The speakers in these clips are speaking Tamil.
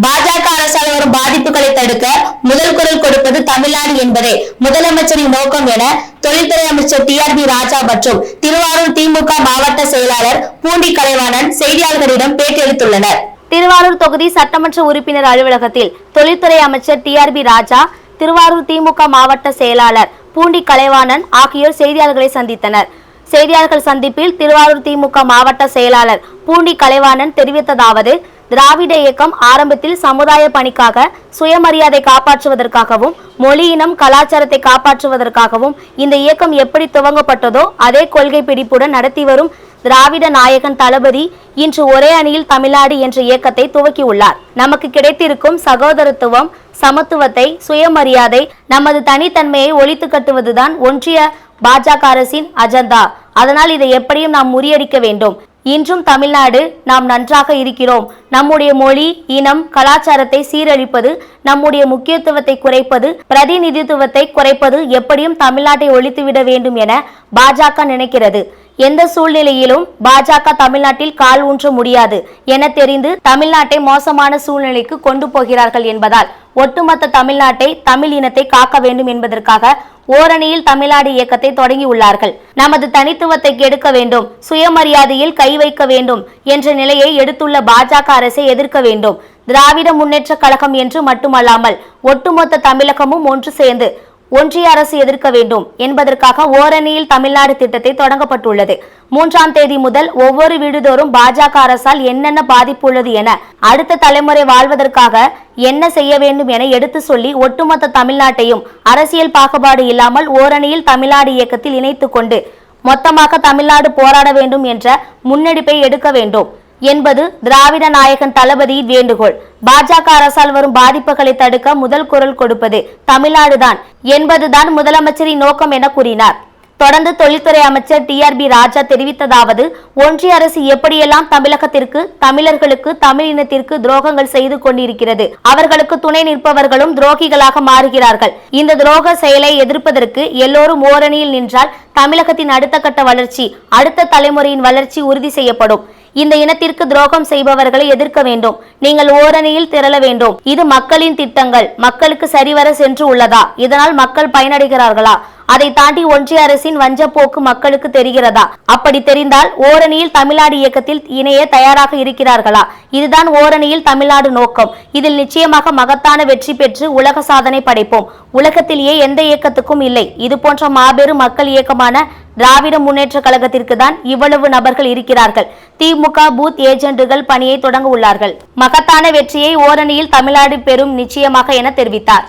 பாஜக அரசால் வரும் பாதிப்புகளை தடுக்க முதல் குரல் கொடுப்பது தமிழ்நாடு என்பதே முதலமைச்சரின் நோக்கம் என தொழில்துறை அமைச்சர் டிஆர்பி ராஜா மற்றும் திருவாரூர் திமுக மாவட்ட செயலாளர் பூண்டி கலைவாணன் செய்தியாளர்களிடம் பேட்டியளித்துள்ளனர். திருவாரூர் தொகுதி சட்டமன்ற உறுப்பினர் அலுவலகத்தில் தொழில்துறை அமைச்சர் டிஆர்பி ராஜா, திருவாரூர் திமுக மாவட்ட செயலாளர் பூண்டி கலைவாணன் ஆகியோர் செய்தியாளர்களை சந்தித்தனர். செய்தியாளர்கள் சந்திப்பில் திருவாரூர் திமுக மாவட்ட செயலாளர் பூண்டி கலைவாணன் தெரிவித்ததாவது: திராவிட இயக்கம் ஆரம்பத்தில் சமுதாய பணிக்காக, சுயமரியாதை காப்பாற்றுவதற்காகவும், மொழி இனம் கலாச்சாரத்தை காப்பாற்றுவதற்காகவும் இந்த இயக்கம் எப்படி துவங்கப்பட்டதோ அதே கொள்கை பிடிப்புடன் நடத்தி வரும் திராவிட நாயகன் தளபதி இன்று ஒரே அணியில் தமிழ்நாடு என்ற இயக்கத்தை துவக்கியுள்ளார். நமக்கு கிடைத்திருக்கும் சகோதரத்துவம், சமத்துவத்தை, சுயமரியாதை, நமது தனித்தன்மையை ஒழித்து கட்டுவதுதான் ஒன்றிய பாஜக அரசின் அஜெண்டா. அதனால் இதை எப்படியும் நாம் முறியடிக்க வேண்டும். இன்றும் தமிழ்நாடு நாம் நன்றாக இருக்கிறோம். நம்முடைய மொழி, இனம், கலாச்சாரத்தை சீரழிப்பது, நம்முடைய முக்கியத்துவத்தை குறைப்பது, பிரதிநிதித்துவத்தை குறைப்பது, எப்படியும் தமிழ்நாட்டை ஒழித்துவிட வேண்டும் என பாஜக நினைக்கிறது. எந்த சூழ்நிலையிலும் பாஜக தமிழ்நாட்டில் கால் ஊன்ற முடியாது என தெரிந்து தமிழ்நாட்டை மோசமான சூழ்நிலைக்கு கொண்டு போகிறார்கள் என்பதால் ஒட்டுமொத்த தமிழ்நாட்டை, தமிழ் இனத்தை காக்க வேண்டும் என்பதற்காக ஓரணியில் தமிழ்நாடு இயக்கத்தை தொடங்கியுள்ளார்கள். நமது தனித்துவத்தை கெடுக்க வேண்டும், சுயமரியாதையில் கை வைக்க வேண்டும் என்ற நிலையை எடுத்துள்ள பாஜக அரசை எதிர்க்க வேண்டும். திராவிட முன்னேற்ற கழகம் என்று மட்டுமல்லாமல் ஒட்டுமொத்த தமிழகமும் ஒன்று சேர்ந்து ஒன்றிய அரசு எதிர்க்க வேண்டும் என்பதற்காக ஓரணியில் தமிழ்நாடு திட்டத்தை தொடங்கப்பட்டுள்ளது. 3ஆம் தேதி முதல் ஒவ்வொரு வீடுதோறும் பாஜக அரசால் என்னென்ன பாதிப்பு உள்ளது என, அடுத்த தலைமுறை வாழ்வதற்காக என்ன செய்ய வேண்டும் என எடுத்து சொல்லி ஒட்டுமொத்த தமிழ்நாட்டையும் அரசியல் பாகுபாடு இல்லாமல் ஓரணியில் தமிழ்நாடு இயக்கத்தில் இணைத்துக் கொண்டு மொத்தமாக தமிழ்நாடு போராட வேண்டும் என்ற முன்னெடுப்பை எடுக்க வேண்டும் என்பது திராவிட நாயகன் தளபதியின் வேண்டுகோள். பாஜக அரசால் வரும் பாதிப்புகளை தடுக்க முதல் குரல் கொடுப்பது தமிழ்நாடுதான் என்பதுதான் முதலமைச்சரின் நோக்கம் என கூறினார். தொடர்ந்து தொழில்துறை அமைச்சர் டிஆர்பி ராஜா தெரிவித்ததாவது: ஒன்றிய அரசு எப்படியெல்லாம் தமிழகத்திற்கு, தமிழர்களுக்கு, தமிழ் இனத்திற்கு துரோகங்கள் செய்து கொண்டிருக்கிறது. அவர்களுக்கு துணை நிற்பவர்களும் துரோகிகளாக மாறுகிறார்கள். இந்த துரோக செயலை எதிர்ப்பதற்கு எல்லோரும் ஓரணியில் நின்றால் தமிழகத்தின் அடுத்த கட்ட வளர்ச்சி, அடுத்த தலைமுறையின் வளர்ச்சி உறுதி செய்யப்படும். இந்த இனத்திற்கு துரோகம் செய்பவர்களை எதிர்க்க வேண்டும். நீங்கள் ஓரணியில் திரள வேண்டும். இது மக்களின் திட்டங்கள் மக்களுக்கு சரிவர சென்று உள்ளதா? இதனால் மக்கள் பயனடைகிறார்களா? அதை தாண்டி ஒன்றிய அரசின் வஞ்சப்போக்கு மக்களுக்கு தெரிகிறதா? அப்படி தெரிந்தால் ஓரணியில் தமிழ்நாடு இயக்கத்தில் இணைய தயாராக இருக்கிறார்களா? இதுதான் ஓரணியில் தமிழ்நாடு நோக்கம். இதில் நிச்சயமாக மகத்தான வெற்றி பெற்று உலக சாதனை படைப்போம். உலகத்திலேயே எந்த இயக்கத்துக்கும் இல்லை இது போன்ற மாபெரும் மக்கள் இயக்கமான திராவிட முன்னேற்ற கழகத்திற்கு தான் இவ்வளவு நபர்கள் இருக்கிறார்கள். திமுக பூத் ஏஜென்ட்டுகள் பணியை தொடங்க உள்ளார்கள். மகத்தான வெற்றியை ஓரணியில் தமிழ்நாடு பெறும் நிச்சயமாக என தெரிவித்தார்.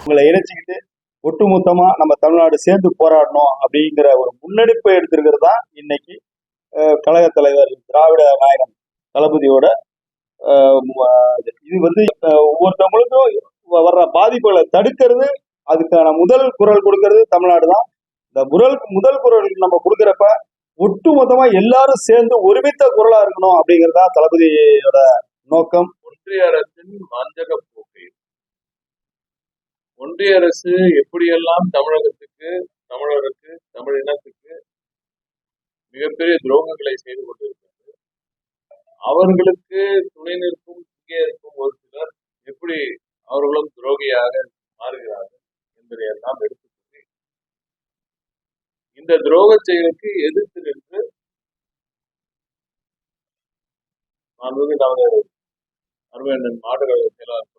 ஒட்டுமொத்தமா நம்ம தமிழ்நாடு சேர்ந்து போராடணும் அப்படிங்கிற ஒரு முன்னெடுப்பை எடுத்திருக்கிறது தான் இன்னைக்கு கழக தலைவர் திராவிட நாயகன் தளபதியோட இது ஒவ்வொருத்தவங்களுக்கும் வர்ற பாதிப்புகளை தடுக்கிறது, அதுக்கான முதல் குரல் கொடுக்கறது தமிழ்நாடு தான். இந்த முதல் குரல் நம்ம கொடுக்கறப்ப ஒட்டுமொத்தமா எல்லாரும் சேர்ந்து ஒருமித்த குரலா இருக்கணும் அப்படிங்கிறதா தளபதியோட நோக்கம். ஒன்றிய அரசின் வஞ்சக போக்கை ஒன்றிய அரசு எப்படியெல்லாம் தமிழகத்துக்கு, தமிழருக்கு, தமிழ் இனத்துக்கு மிகப்பெரிய துரோகங்களை செய்து கொண்டிருக்கிறது. அவர்களுக்கு துணை நிற்கும், இங்கே இருக்கும் ஒரு சிலர் எப்படி அவர்களும் துரோகியாக மாறுகிறார்கள் என்பதை எல்லாம் எடுத்துக்கொண்டு இந்த துரோக செயலுக்கு எதிர்த்து நின்று நமது அருமையண்ணன் மாடுகளை செயலாளர்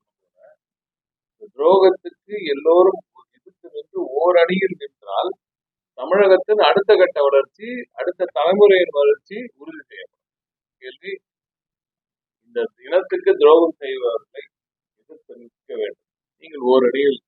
துரோகத்துக்கு எல்லோரும் எதிர்த்து நின்று ஓரணியில் நின்றால் தமிழகத்தின் அடுத்த கட்ட வளர்ச்சி, அடுத்த தலைமுறையின் வளர்ச்சி உறுதி செய்யப்படும். கேள்வி, இந்த இனத்துக்கு துரோகம் செய்பவர்களை எதிர்த்து நிற்க வேண்டும். நீங்கள் ஓரணியில்